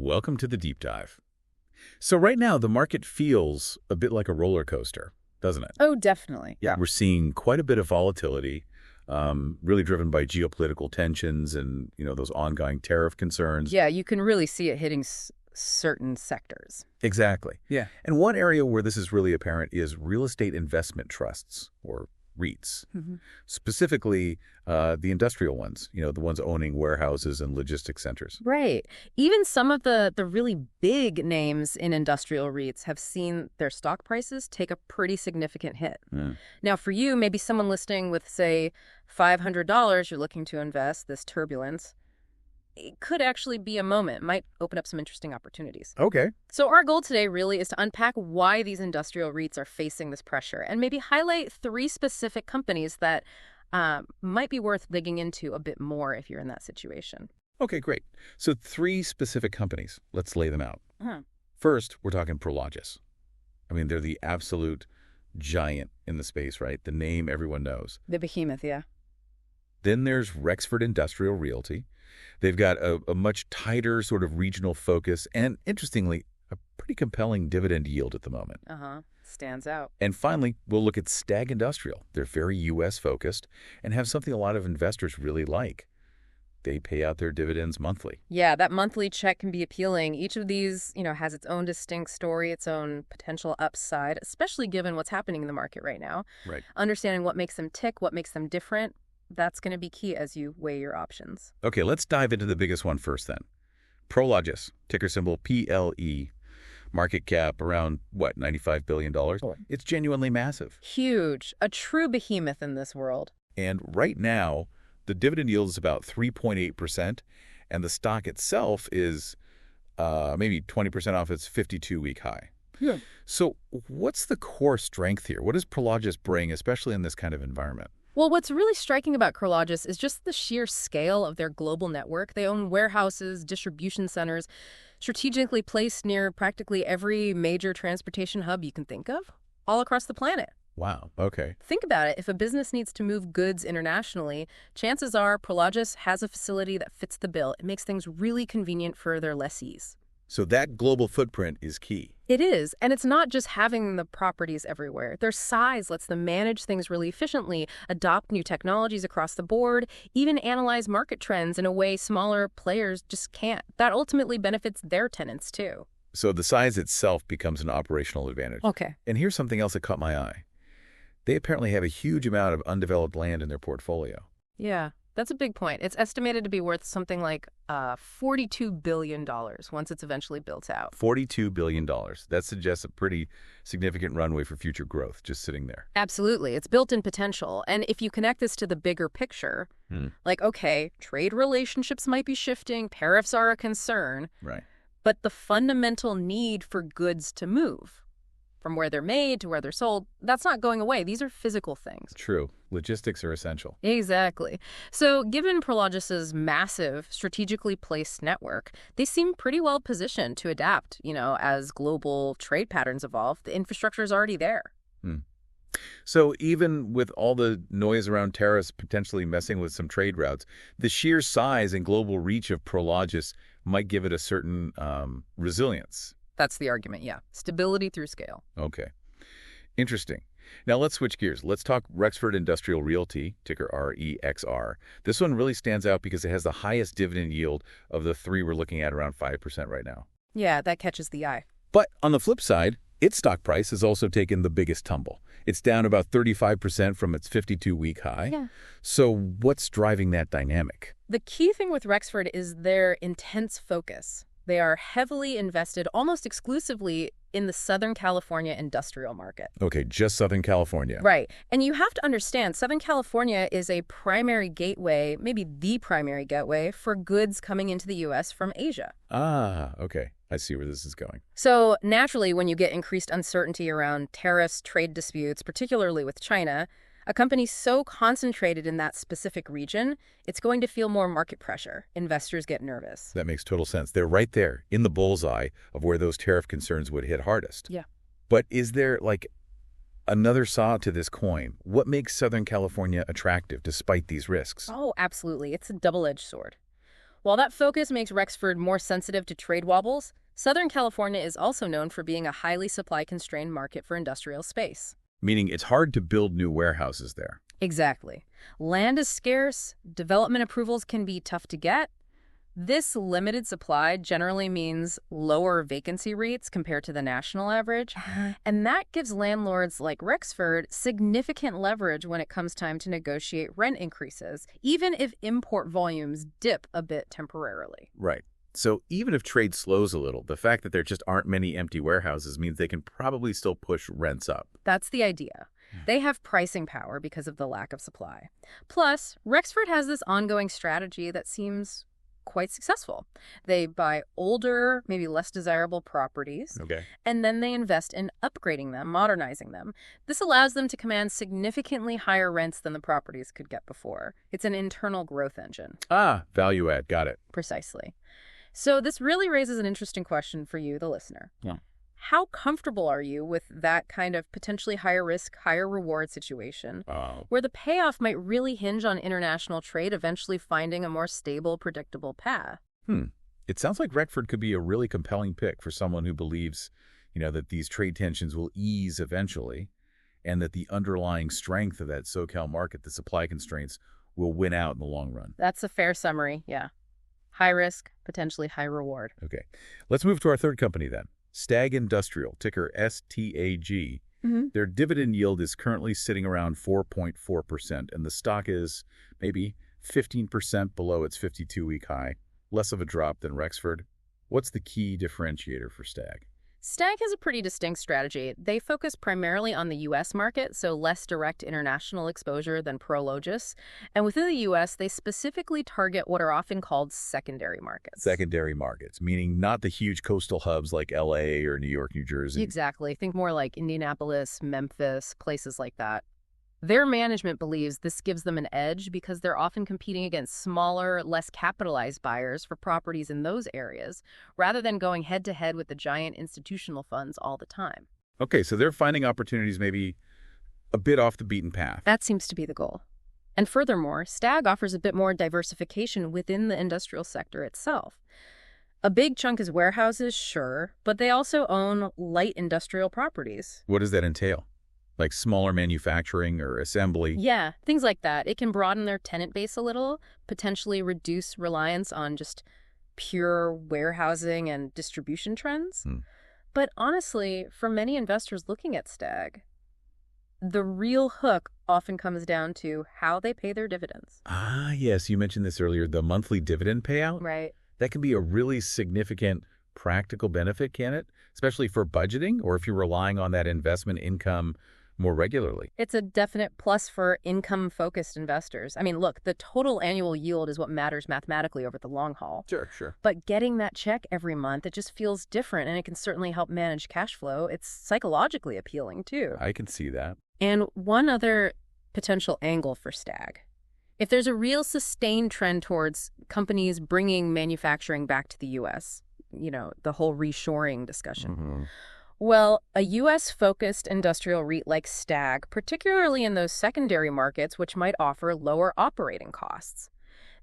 Welcome to the deep dive. So right now, the market feels a bit like a roller coaster, doesn't it? Oh, definitely. Yeah. We're seeing quite a bit of volatility, really driven by geopolitical tensions and, those ongoing tariff concerns. Yeah, you can really see it hitting certain sectors. Exactly. Yeah. And one area where this is really apparent is real estate investment trusts, or REITs. Mm-hmm. Specifically, the industrial ones, the ones owning warehouses and logistics centers. Right. Even some of the really big names in industrial REITs have seen their stock prices take a pretty significant hit. Mm. Now, for you, maybe someone listening with, say, $500 you're looking to invest, this turbulence, it could actually be a moment, might open up some interesting opportunities. Okay. So our goal today really is to unpack why these industrial REITs are facing this pressure and maybe highlight 3 specific companies that might be worth digging into a bit more if you're in that situation. Okay, great. So 3 specific companies. Let's lay them out. Uh-huh. First, we're talking Prologis. I mean, they're the absolute giant in the space, right? The name everyone knows. The behemoth, yeah. Then there's Rexford Industrial Realty. They've got a much tighter sort of regional focus and, interestingly, a pretty compelling dividend yield at the moment. Uh-huh. Stands out. And finally, we'll look at STAG Industrial. They're very U.S.-focused and have something a lot of investors really like. They pay out their dividends monthly. Yeah, that monthly check can be appealing. Each of these, has its own distinct story, its own potential upside, especially given what's happening in the market right now. Right. Understanding what makes them tick, what makes them different, that's going to be key as you weigh your options. Okay, let's dive into the biggest one first then. Prologis, ticker symbol PLE. Market cap around, $95 billion? It's genuinely massive. Huge. A true behemoth in this world. And right now, the dividend yield is about 3.8%, and the stock itself is maybe 20% off its 52-week high. Yeah. So what's the core strength here? What does Prologis bring, especially in this kind of environment? Well, what's really striking about Prologis is just the sheer scale of their global network. They own warehouses, distribution centers, strategically placed near practically every major transportation hub you can think of, all across the planet. Wow, okay. Think about it. If a business needs to move goods internationally, chances are Prologis has a facility that fits the bill. It makes things really convenient for their lessees. So that global footprint is key. It is, and it's not just having the properties everywhere. Their size lets them manage things really efficiently, adopt new technologies across the board, even analyze market trends in a way smaller players just can't. That ultimately benefits their tenants, too. So the size itself becomes an operational advantage. Okay. And here's something else that caught my eye. They apparently have a huge amount of undeveloped land in their portfolio. Yeah, that's a big point. It's estimated to be worth something like $42 billion once it's eventually built out. $42 billion. That suggests a pretty significant runway for future growth just sitting there. Absolutely. It's built-in potential. And if you connect this to the bigger picture, okay, trade relationships might be shifting, tariffs are a concern, Right. but the fundamental need for goods to move from where they're made to where they're sold, that's not going away. These are physical things. True. Logistics are essential. Exactly. So given Prologis's massive, strategically placed network, they seem pretty well positioned to adapt, as global trade patterns evolve. The infrastructure is already there. So even with all the noise around tariffs potentially messing with some trade routes, the sheer size and global reach of Prologis might give it a certain resilience. That's the argument, yeah. Stability through scale. Okay. Interesting. Now let's switch gears. Let's talk Rexford Industrial Realty, ticker REXR. This one really stands out because it has the highest dividend yield of the 3 we're looking at, around 5% right now. Yeah, that catches the eye. But on the flip side, its stock price has also taken the biggest tumble. It's down about 35% from its 52-week high. Yeah. So what's driving that dynamic? The key thing with Rexford is their intense focus. They are heavily invested almost exclusively in the Southern California industrial market. Okay, just Southern California. Right. And you have to understand, Southern California is a primary gateway, maybe the primary gateway, for goods coming into the U.S. from Asia. Ah, okay. I see where this is going. So naturally, when you get increased uncertainty around tariffs, trade disputes, particularly with China, a company so concentrated in that specific region, it's going to feel more market pressure. Investors get nervous. That makes total sense. They're right there in the bullseye of where those tariff concerns would hit hardest. Yeah. But is there another side to this coin? What makes Southern California attractive despite these risks? Oh, absolutely. It's a double-edged sword. While that focus makes Rexford more sensitive to trade wobbles, Southern California is also known for being a highly supply-constrained market for industrial space. Meaning it's hard to build new warehouses there. Exactly. Land is scarce, development approvals can be tough to get. This limited supply generally means lower vacancy rates compared to the national average, and that gives landlords like Rexford significant leverage when it comes time to negotiate rent increases, even if import volumes dip a bit temporarily. Right. So even if trade slows a little, the fact that there just aren't many empty warehouses means they can probably still push rents up. That's the idea. They have pricing power because of the lack of supply. Plus, Rexford has this ongoing strategy that seems quite successful. They buy older, maybe less desirable properties, Okay. and then they invest in upgrading them, modernizing them. This allows them to command significantly higher rents than the properties could get before. It's an internal growth engine. Ah, value add. Got it. Precisely. So this really raises an interesting question for you, the listener. Yeah. How comfortable are you with that kind of potentially higher risk, higher reward situation where the payoff might really hinge on international trade eventually finding a more stable, predictable path? It sounds like Rexford could be a really compelling pick for someone who believes, that these trade tensions will ease eventually and that the underlying strength of that SoCal market, the supply constraints, will win out in the long run. That's a fair summary, yeah. High risk, potentially high reward. Okay. Let's move to our third company then. STAG Industrial, ticker STAG. Their dividend yield is currently sitting around 4.4%, and the stock is maybe 15% below its 52-week high, less of a drop than Rexford. What's the key differentiator for STAG? STAG has a pretty distinct strategy. They focus primarily on the U.S. market, so less direct international exposure than Prologis. And within the U.S., they specifically target what are often called secondary markets. Secondary markets, meaning not the huge coastal hubs like L.A. or New York, New Jersey. Exactly. Think more like Indianapolis, Memphis, places like that. Their management believes this gives them an edge because they're often competing against smaller, less capitalized buyers for properties in those areas, rather than going head-to-head with the giant institutional funds all the time. Okay, so they're finding opportunities maybe a bit off the beaten path. That seems to be the goal. And furthermore, STAG offers a bit more diversification within the industrial sector itself. A big chunk is warehouses, sure, but they also own light industrial properties. What does that entail? Like smaller manufacturing or assembly? Yeah, things like that. It can broaden their tenant base a little, potentially reduce reliance on just pure warehousing and distribution trends. But honestly, for many investors looking at STAG, the real hook often comes down to how they pay their dividends. Ah, yes, you mentioned this earlier, the monthly dividend payout. Right. That can be a really significant practical benefit, can it? Especially for budgeting or if you're relying on that investment income more regularly. It's a definite plus for income-focused investors. I mean, look, the total annual yield is what matters mathematically over the long haul. Sure. But getting that check every month, it just feels different, and it can certainly help manage cash flow. It's psychologically appealing, too. I can see that. And one other potential angle for STAG. If there's a real sustained trend towards companies bringing manufacturing back to the U.S., the whole reshoring discussion, well, a U.S.-focused industrial REIT like STAG, particularly in those secondary markets which might offer lower operating costs,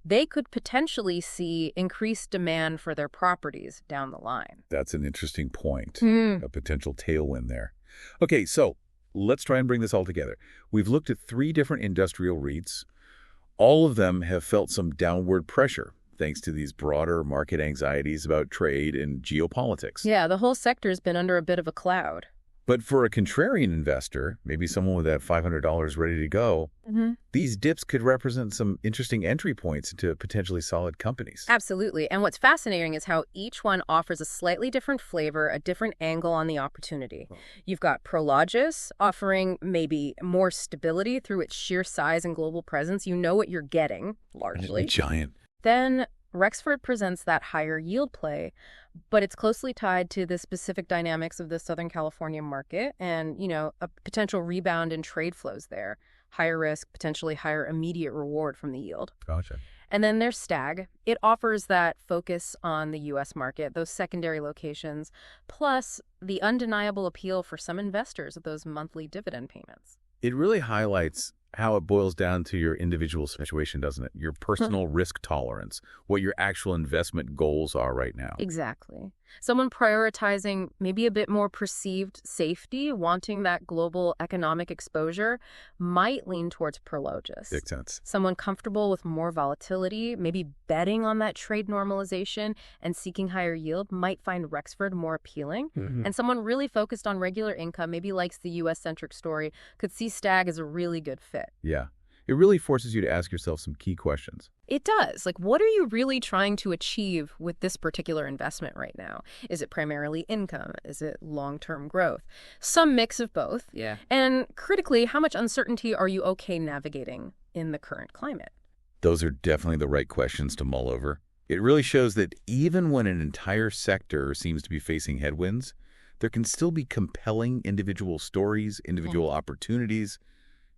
they could potentially see increased demand for their properties down the line. That's an interesting point, a potential tailwind there. Okay, so let's try and bring this all together. We've looked at 3 different industrial REITs. All of them have felt some downward pressure thanks to these broader market anxieties about trade and geopolitics. Yeah, the whole sector's been under a bit of a cloud. But for a contrarian investor, maybe someone with that $500 ready to go, these dips could represent some interesting entry points into potentially solid companies. Absolutely. And what's fascinating is how each one offers a slightly different flavor, a different angle on the opportunity. You've got Prologis offering maybe more stability through its sheer size and global presence. You know what you're getting, largely. Giant. Then Rexford presents that higher yield play, but it's closely tied to the specific dynamics of the Southern California market and, a potential rebound in trade flows there. Higher risk, potentially higher immediate reward from the yield. Gotcha. And then there's STAG. It offers that focus on the U.S. market, those secondary locations, plus the undeniable appeal for some investors of those monthly dividend payments. It really highlights how it boils down to your individual situation, doesn't it? Your personal risk tolerance, what your actual investment goals are right now. Exactly. Someone prioritizing maybe a bit more perceived safety, wanting that global economic exposure, might lean towards Prologis. Makes sense. Someone comfortable with more volatility, maybe betting on that trade normalization and seeking higher yield, might find Rexford more appealing. And someone really focused on regular income, maybe likes the U.S.-centric story, could see STAG as a really good fit. Yeah. It really forces you to ask yourself some key questions. It does. Like, what are you really trying to achieve with this particular investment right now? Is it primarily income? Is it long-term growth? Some mix of both. Yeah. And critically, how much uncertainty are you okay navigating in the current climate? Those are definitely the right questions to mull over. It really shows that even when an entire sector seems to be facing headwinds, there can still be compelling individual stories, individual opportunities,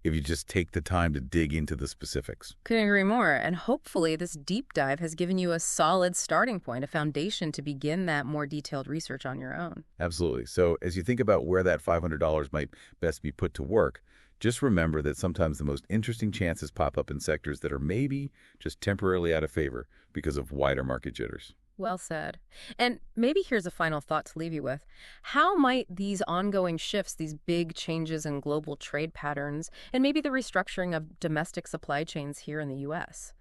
if you just take the time to dig into the specifics. Couldn't agree more. And hopefully this deep dive has given you a solid starting point, a foundation to begin that more detailed research on your own. Absolutely. So as you think about where that $500 might best be put to work, just remember that sometimes the most interesting chances pop up in sectors that are maybe just temporarily out of favor because of wider market jitters. Well said. And maybe here's a final thought to leave you with. How might these ongoing shifts, these big changes in global trade patterns, and maybe the restructuring of domestic supply chains here in the U.S.,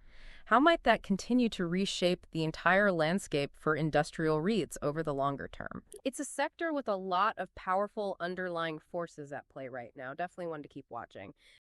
how might that continue to reshape the entire landscape for industrial REITs over the longer term? It's a sector with a lot of powerful underlying forces at play right now. Definitely one to keep watching.